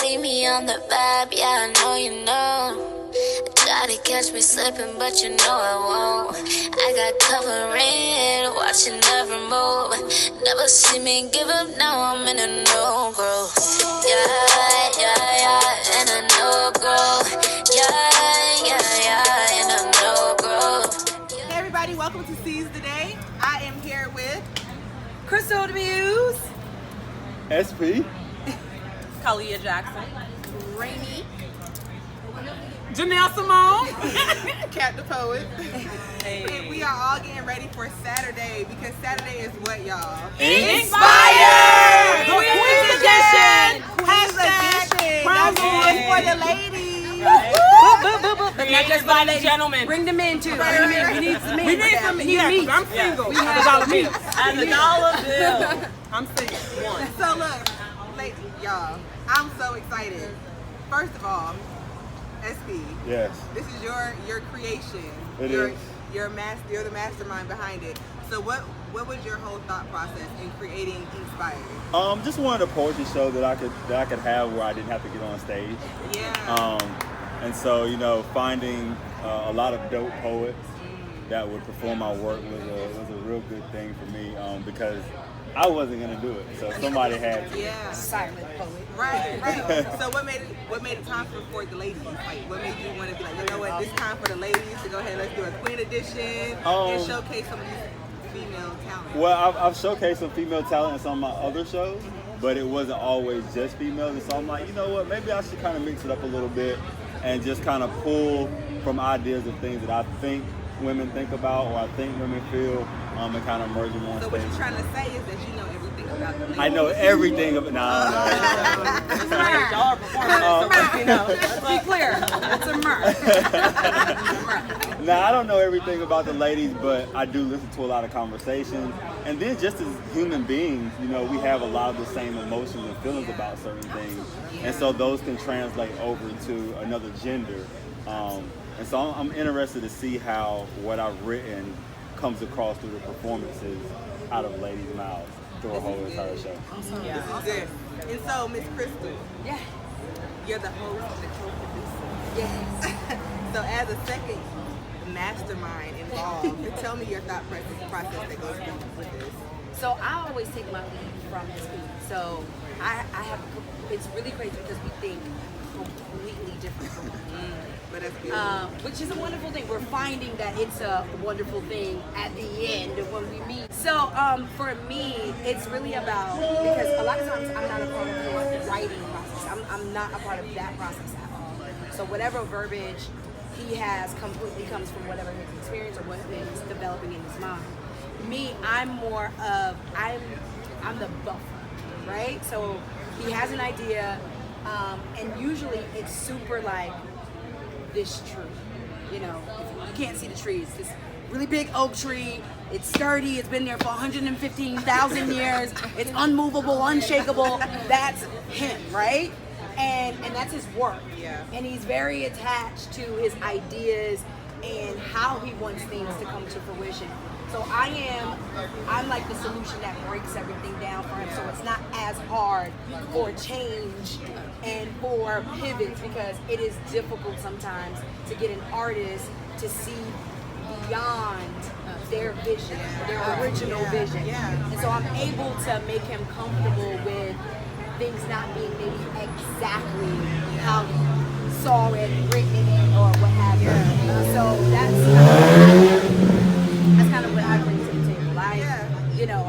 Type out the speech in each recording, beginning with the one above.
see me on the vibe, yeah, I know you know. Try to catch me slipping, but you know I won't. I got covering, watching every move. Never see me give up, now I'm in a no growth. Yeah, in a no growth. Yeah, in a no growth. Hey everybody, welcome to Seize the Day. I am here with Crystal the Muse, SP, Kalia Jackson, Rainy, Janelle Simone, Cat the Poet. And we are all getting ready for Saturday because Saturday is what, y'all? Inspired! Queen's Edition! Queen's Edition! That's one for the ladies! Not just by the gentlemen. Bring them in too. Bring them in. We need some meat. We need some meat. Yeah, I'm single. We have dollar meat. And the dollar bill. I'm single. So look, ladies, y'all, I'm so excited. First of all, SP. Yes. This is your creation. You're You're the mastermind behind it. So what was your whole thought process in creating Inkspired? Just wanted a poetry show that I could have where I didn't have to get on stage. Yeah. And so, finding a lot of dope poets that would perform my work was a real good thing for me because I wasn't gonna do it, so somebody had to. Yeah. Silent poet. Right. So what made it time for the ladies? Like, what made you want to be like, you know what, this time for the ladies to go ahead, let's do a Queen Edition and showcase some of these female talent? Well, I've showcased some female talent in some of my other shows, but it wasn't always just females, and so I'm like, you know what, maybe I should kind of mix it up a little bit and just kind of pull from ideas of things that I think women think about or I think women feel, and kind of merge them on stage. So what you're trying to say is that you know everything about the ladies? I know everything about. Let's be clear. It's a mirth. Now, I don't know everything about the ladies, but I do listen to a lot of conversations. And then just as human beings, we have a lot of the same emotions and feelings about certain things. And so those can translate over to another gender. And so I'm interested to see how what I've written comes across through the performances out of ladies' mouths through a whole entire show. Awesome. Yeah. This is good. And so, Miss Crystal, you're the host and the co-producer. Yes. So as a second mastermind involved, tell me your thought process that goes through with this. So I always take my lead from this speech. So I have, it's really crazy because we think completely different from But that's good. which is a wonderful thing. We're finding that it's a wonderful thing at the end when we meet. So for me, it's really about, because a lot of times I'm not a part of the writing process. I'm not a part of that process at all. So whatever verbiage he has completely comes from whatever his experience or what he's developing in his mind. Me, I'm more of, I'm the buffer, right? So he has an idea, and usually it's super like, this tree, if you can't see the tree, it's this really big oak tree. It's sturdy. It's been there for 115,000 years. It's unmovable, unshakable. That's him, right? And that's his work. Yeah. And he's very attached to his ideas and how he wants things to come to fruition. So I'm like the solution that breaks everything down for him, so it's not as hard for change and for pivots, because it is difficult sometimes to get an artist to see beyond their vision, their original vision. And so I'm able to make him comfortable with things not being maybe exactly how he saw it, written it, or what have you. So that's kind of what I bring to the table.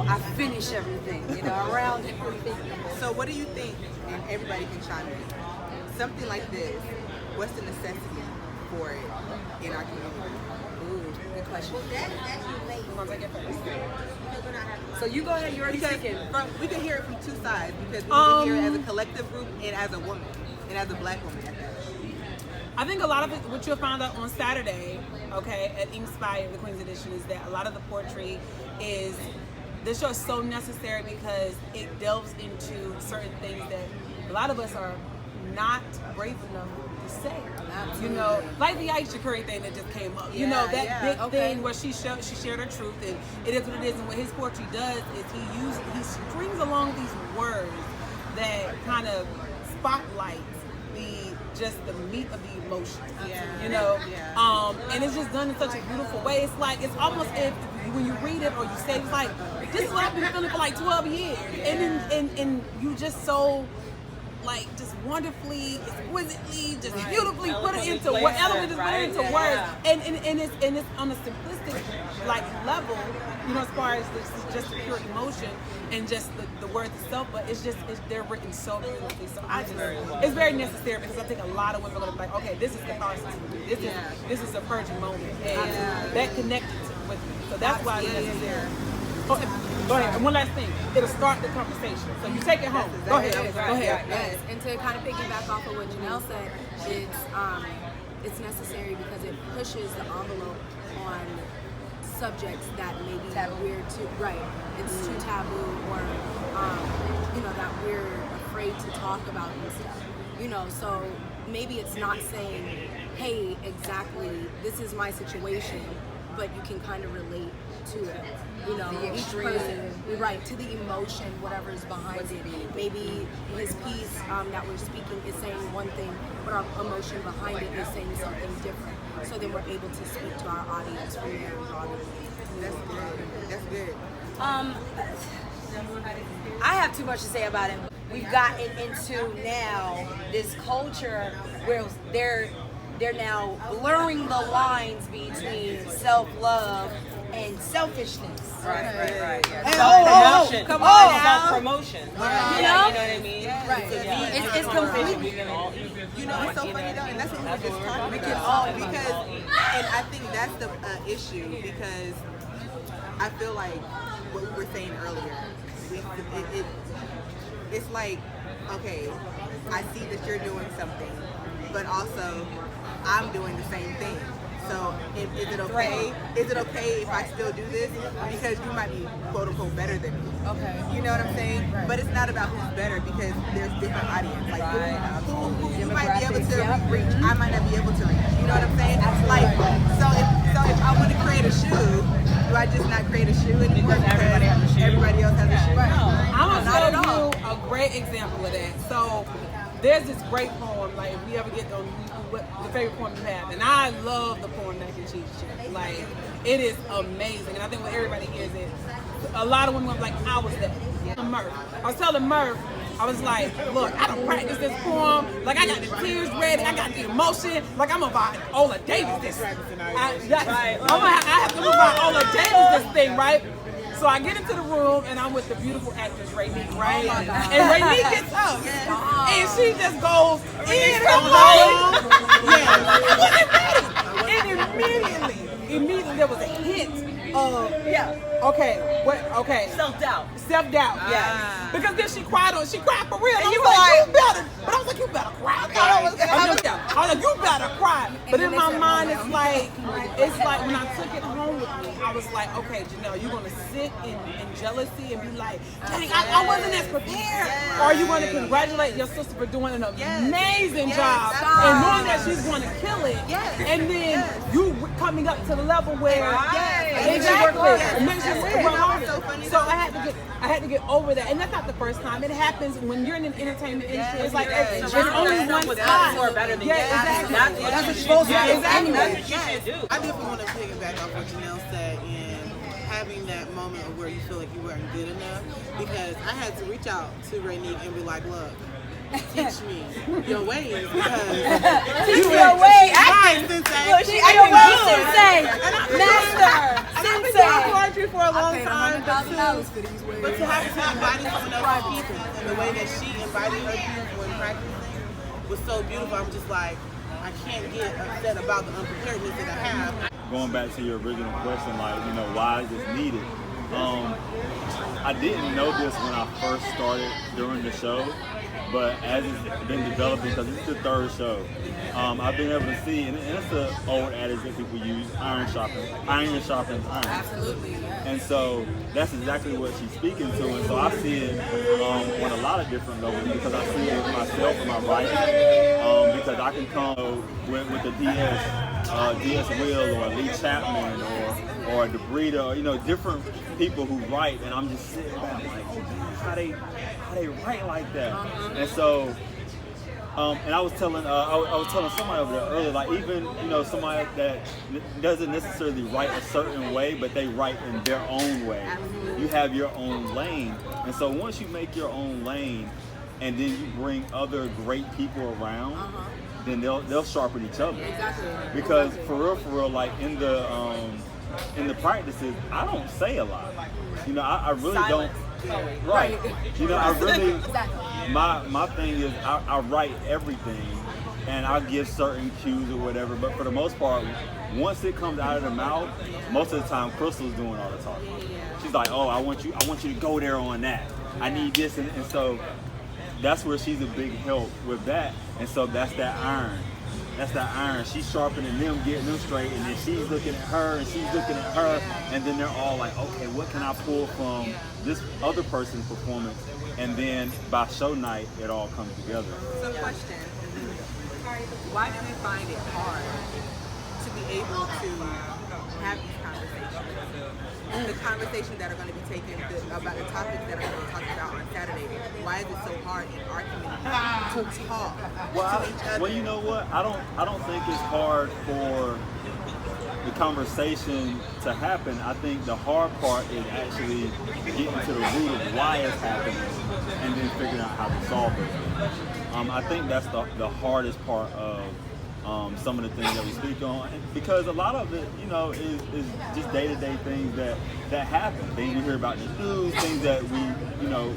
I finish everything, around everything. So what do you think, and everybody can chime in, something like this, what's the necessity for it in our community? Ooh, good question. Well, that's you late. So you go ahead, you're already speaking. We can hear it from two sides, because we can hear it as a collective group and as a woman, and as a black woman at that. I think a lot of it, what you'll find out on Saturday, at Inkspired, the Queen's Edition, is that a lot of the poetry is, this show is so necessary because it delves into certain things that a lot of us are not brave enough to say. Like the Aisha Curry thing that just came up. Big thing where she shared her truth, and it is what it is. And what his poetry does is he strings along these words that kind of spotlights the meat of the emotions, Yeah. you know, Yeah. and it's just done in such a beautiful way. It's like, it's almost if when you read it or you say, it's like, this is what I've been feeling for like 12 years, and you just so, like, just wonderfully, exquisitely, just beautifully put it into what element is put it into words, and it's on a simplistic like level, you know, as far as just the pure emotion and just the words itself, but they're written so beautifully. So it's very necessary, because I think a lot of women are gonna be like, okay, this is catharsis for me. This is a purging moment, and that connected with me. So that's why it's necessary. Oh, go ahead. And one last thing, it'll start the conversation. So you take it home. Go ahead. Go ahead. Yes, and to kind of piggyback off of what Janelle said, it's necessary because it pushes the envelope on subjects that maybe we're too it's too taboo, or you know, that we're afraid to talk about and stuff. You know, so maybe it's not saying, hey, exactly, this is my situation, but you can kind of relate to it. You know, each person, to the emotion, whatever is behind it. Maybe his piece that we're speaking is saying one thing, but our emotion behind it is saying something different. So then we're able to speak to our audience from there and broaden. That's good. That's good. I have too much to say about it. We've gotten into now this culture where they're now blurring the lines between self-love and selfishness. Right. And Self-promotion. come on now. Self-promotion. You know? You know what I mean? Right. It's completely. You know, it's so funny though, and that's what we were just talking about. Because, and I think that's the issue, because I feel like what we were saying earlier, it's like, okay, I see that you're doing something, but also I'm doing the same thing. So is it okay? Is it okay if I still do this? Because you might be quote unquote better than me. Okay. You know what I'm saying? Right. But it's not about who's better, because there's different audience. Like who you might be able to reach, I might not be able to reach. You know what I'm saying? Like so if I want to create a shoe, do I just not create a shoe anymore because everybody else has a shoe? I'm gonna show you a great example of that. So there's this great poem, like if we ever get on what the favorite poem you have, and I love the poem Mac and Cheese Chick. Like, it is amazing, and I think when everybody hears it, a lot of women are like, I was there. Murph. I was telling Murph, I was like, look, I done practiced this poem, like I got the tears ready, I got the emotion, like I'm gonna buy Ola Davis this. I have to buy Ola Davis this thing, right? So I get into the room, and I'm with the beautiful actress Rainique, right? And Rainique gets up, and she just goes in her mouth. And immediately there was a hint of self-doubt. Yeah. Because then she cried for real. And I was like, you better. But I was like, you better cry. I was like, you better cry. But in my mind, it's like when I took it home with me, I was like, okay, Janelle, you're gonna sit in jealousy and be like, dang, I wasn't as prepared. Or are you gonna congratulate your sister for doing an amazing job and knowing that she's gonna kill it, and then you coming up to the level where it makes you work harder. It makes you work harder. So I had to get over that, and that's not the first time. It happens when you're in an entertainment industry. It's like there's only one time. Who are better than you. Exactly. That's what you're supposed to do. Exactly. That's what you should do. I definitely want to piggyback off what Janelle said, and having that moment of where you feel like you weren't good enough, because I had to reach out to Rainique and be like, look, teach me your ways, because Teach me your ways. Sensei. Teach me your ways, Sensei. Master. I've been doing poetry for a long I paid time, $100,000 for these ways. but to have to embody someone else's pieces and the way that she embodied her pieces when practicing was so beautiful. I'm just like, I can't get upset about the unpreparedness that I have. Going back to your original question, like, you know, why is this needed? I didn't know this when I first started during the show, but as it's been developing, because it's the third show, I've been able to see, and it's an old adage that people use, iron sharpens iron. Absolutely, yeah. And so that's exactly what she's speaking to, and so I see it on a lot of different levels, because I see it with myself and my writing, because I can come with the DS Will or Lee Chapman or DeBrita, or, you know, different people who write, and I'm just sitting back like, how they write like that. And so And I was telling I was telling somebody over there earlier, like even somebody that doesn't necessarily write a certain way, but they write in their own way. You have your own lane, and so once you make your own lane, and then you bring other great people around, then they'll sharpen each other. Exactly. Because for real, like in the practices, I don't say a lot. I really Silence. don't. Right. I really. Exactly. My thing is I write everything, and I give certain cues or whatever. But for the most part, once it comes out of the mouth, most of the time Crystal's doing all the talking. She's like, "Oh, I want you to go there on that. I need this," and so that's where she's a big help with that. And so that's that iron. That's that iron. She's sharpening them, getting them straight, and then she's looking at her, and she's looking at her, and then they're all like, okay, what can I pull from this other person's performance? And then by show night, it all comes together. So question, why do we find it hard to be able to have these conversations? The conversations that are going to be taken, about the topics that are going to be talked about on Saturday, why is it so hard in our community to talk to each other? Well, you know what? I don't think it's hard for the conversation to happen. I think the hard part is actually getting to the root of why it's happening and then figuring out how to solve it. I think that's the hardest part of some of the things that we speak on, because a lot of it, is just day-to-day things that happen. Things we hear about in the news, things that we,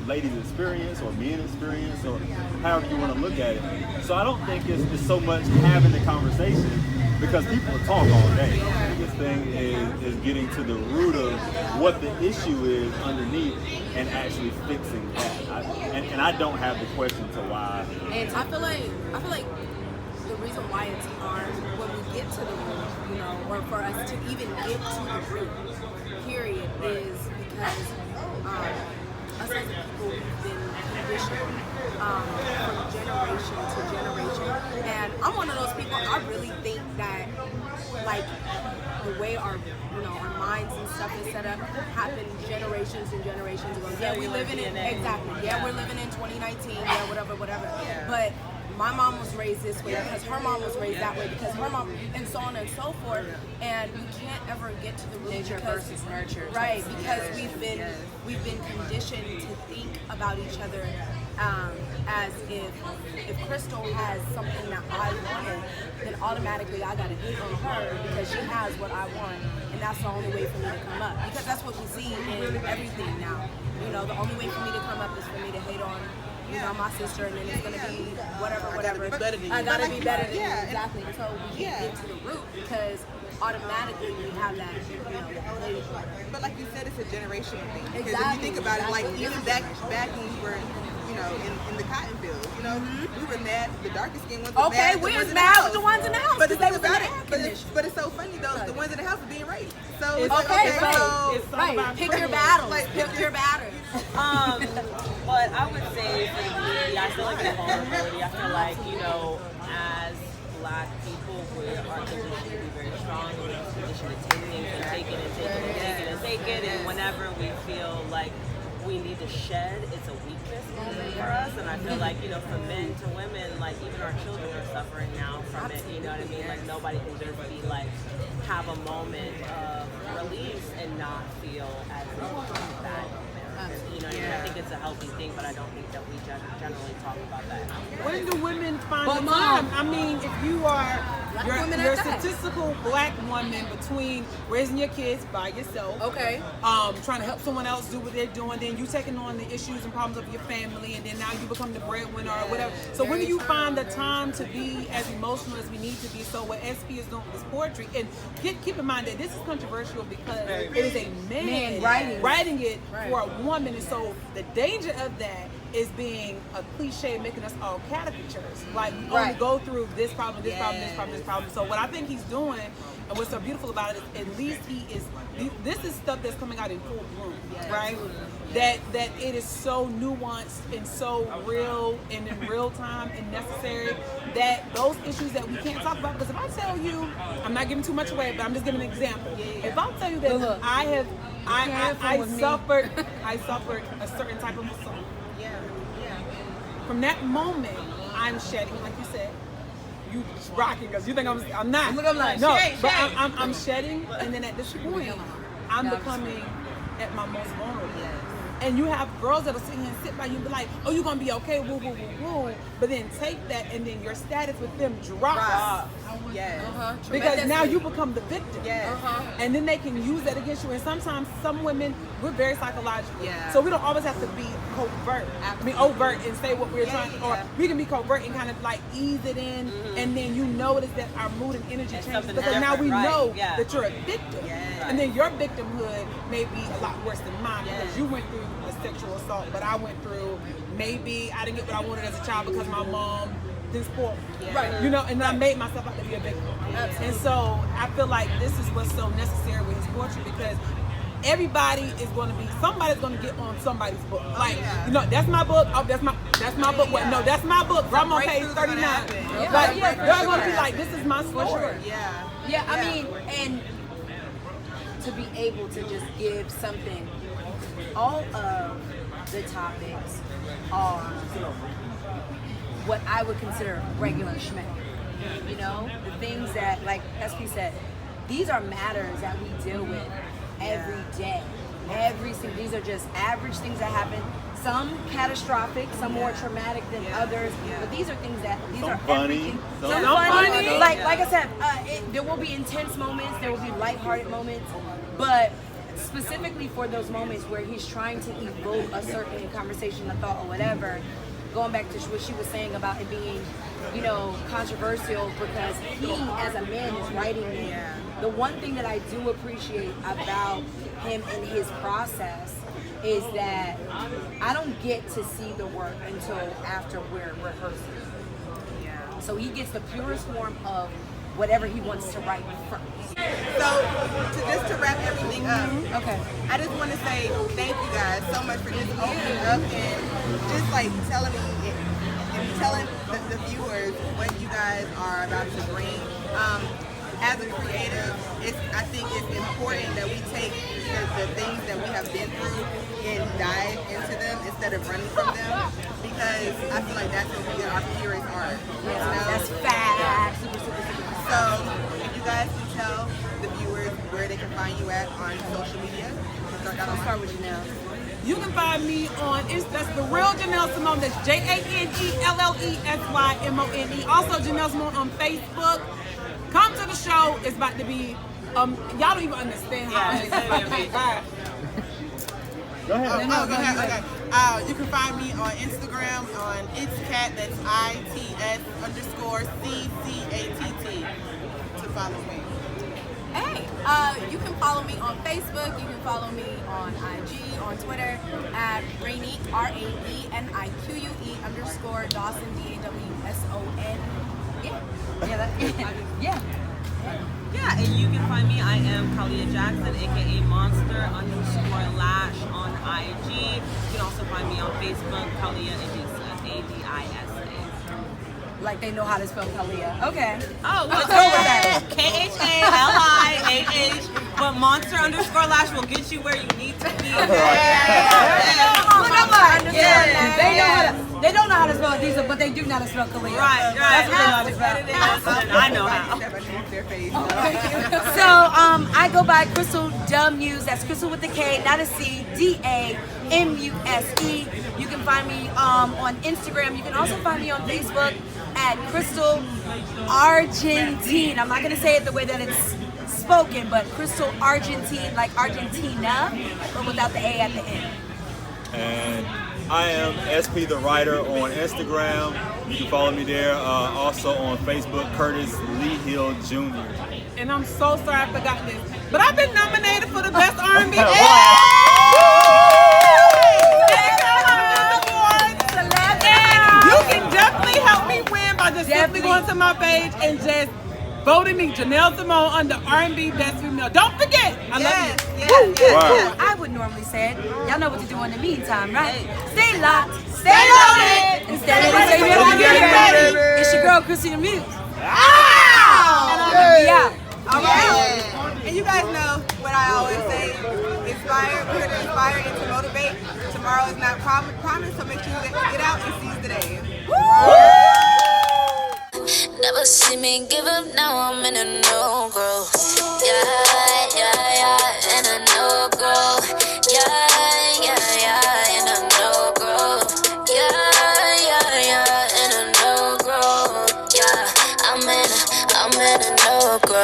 ladies experience or men experience, or however you want to look at it. So I don't think it's so much having the conversation, because people talk all day. The biggest thing is getting to the root of what the issue is underneath and actually fixing that. And I don't have the question to why. And I feel like the reason why it's hard when we get to the root, or for us to even get to the root, period, is because us as a people, we've been conditioned from generation to generation. And I'm one of those people, I really think that, like, the way our minds and stuff is set up happened generations and generations ago. Yeah, we living in, exactly. Yeah, we're living in 2019, yeah, whatever. But my mom was raised this way because her mom was raised that way because her mom, and so on and so forth. And we can't ever get to the root Nature versus nurture. Right, because we've been conditioned to think about each other as if Crystal has something that I wanted, then automatically I gotta hate on her because she has what I want, and that's the only way for me to come up. Because that's what we see in everything now. The only way for me to come up is for me to hate on my sister, and then it's gonna be whatever. I gotta be better than you. Exactly. So we can't get to the root because automatically we have that, But like you said, it's a generational thing. Because if you think about it, like even back when we were, in the cotton fields, we were mad. The darker skinned ones were mad. Okay, we was mad with the ones in the house. But the they thing was about in it, the air conditioning. but it's so funny though. The ones in the house are being raped. So It's it's Okay, like, right. so It's all Right, about pick your privilege. battles. Like, Pick your battles. But I would say for the community, I feel like the vulnerability. I feel like, as Black people, we are conditioned to be very strong. We're conditioned to take things and take it and take it and take it and take it. And whenever we feel like we need to shed, it's a weakness moment for us. And I feel like, from men to women, like even our children are suffering now from it. You know what I mean? Like nobody can just be like, have a moment of release and not feel as bad. You know what I mean? I think it's a healthy thing, but I don't think that we generally talk about that. When do women find Well, the Mom. time? I mean, if you are women you're a at that. statistical Black woman between raising your kids by yourself, Okay. trying to help someone else do what they're doing, then you taking on the issues and problems of your family, and then now you become the breadwinner or whatever. So when do you find the time to be as emotional as we need to be? So what SP is doing with this poetry, and keep in mind that this is controversial because it is a man writing it for a woman, and so the danger of that is being a cliche, making us all caricatures. Like we only go through this problem, this problem, this problem, this problem. So what I think he's doing, and what's so beautiful about it, is at least this is stuff that's coming out in full bloom, right? That it is so nuanced and so real and in real time and necessary that those issues that we can't talk about, because if I tell you, I'm not giving too much away, but I'm just giving an example. If I tell you that I suffered a certain type of assault. From that moment, I I'm shedding, like you said. You rocking because you think I'm not. Look, I'm like, no, shade, but shade. I'm shedding, and then at this point, I'm becoming at my most vulnerable. And you have girls that'll sit here and sit by you and be like, oh, you're going to be okay, woo, woo, woo, woo. But then take that and then your status with them drops. Yes. Because now you become the victim. Yes. And then they can use that against you. And sometimes some women, we're very psychological. Yeah. So we don't always have to be covert. I mean, overt and say what we're trying to, or we can be covert and kind of like ease it in. And then you notice that our mood and energy changes because now we know that you're a victim. And then your victimhood may be a lot worse than mine because you went through a sexual assault, but I went through maybe I didn't get what I wanted as a child because my mom didn't support me. Right. You know, and I made myself out to be a victim. And so I feel like this is what's so necessary with his poetry because everybody is going to be, somebody's going to get on somebody's book. Like, you know, that's my book. Oh, that's my book. What? No, that's my book. I'm on page 39. Like, they're going to be like, this is my story. Yeah, I mean, and to be able to just give something, all of the topics are what I would consider regular schmeck. You know, the things that, like SP said, these are matters that we deal with every day. These are just average things that happen. Some catastrophic, some more traumatic than others. But these are things that Some funny. Some funny. Like I said, there will be intense moments. There will be lighthearted moments. But specifically for those moments where he's trying to evoke a certain conversation, a thought, or whatever, going back to what she was saying about it being, you know, controversial because he, as a man, is writing it. The one thing that I do appreciate about him and his process is that I don't get to see the work until after we're rehearsing. So he gets the purest form of whatever he wants to write first. So, to wrap everything up, I just want to say thank you guys so much for just opening up and just like telling me and telling the viewers what you guys are about to bring. As a creative, I think it's important that we take the things that we have been through and dive into them instead of running from them, because I feel like that's what we get our purest art. You know? That's fact. So, if you guys can tell the viewers where they can find you at on social media. I'll start with Janelle. You can find me on that's the real Janelle Simone. That's JANELLESYMONE. Also Janelle Simone on Facebook. Come to the show. It's about to be y'all don't even understand how it's going to be. Go ahead. Go ahead. Okay. You can find me on Instagram on Itscat. That's ITS_CCATT to follow me. Hey, you can follow me on Facebook. You can follow me on IG, on Twitter at Rainique, RAENIQUE_Dawson, DAWSON. Yeah, and you can find me. I am Kalia Jackson, aka Monster_Lash on IG. You can also find me on Facebook, Kalia Adisa, ADISA. Like they know how to spell Kalia. Okay. Oh, what's that? KHALIAH. But Monster_Lash will get you where you need to be. They don't know how to spell Adisa, but they do know how to spell Kalia. Right. That's what they know how to spell. I know how. So I go by Crystal Muse. That's Crystal with a K, not a C. DAMUSE. You can find me on Instagram. You can also find me on Facebook at Crystal Argentine. I'm not gonna say it the way that it's spoken, but Crystal Argentine, like Argentina, but without the A at the end. And I am SP the Writer on Instagram. You can follow me there. Also on Facebook, Curtis Lee Hill Jr. And I'm so sorry I forgot this, but I've been nominated for the best R&B. You can definitely help me win by just simply going to my page and just voting me Janelle Simone under R&B Best Female. Don't forget, I love you. I would normally say it. Y'all know what to do in the meantime, right? Stay locked, stay loaded, and stay ready. It's your girl, Christina Muse. And I'm gonna be out. All right. And you guys know what I always say. Inspire. We're here to inspire and to motivate. Tomorrow is not promised, so make sure you get out and seize the day. see me give up, now I'm in a no growth. Yeah, yeah, yeah, in a no growth. Yeah, yeah, yeah, in a no growth. Yeah, yeah, yeah, in a no growth. Yeah, I'm in a no growth.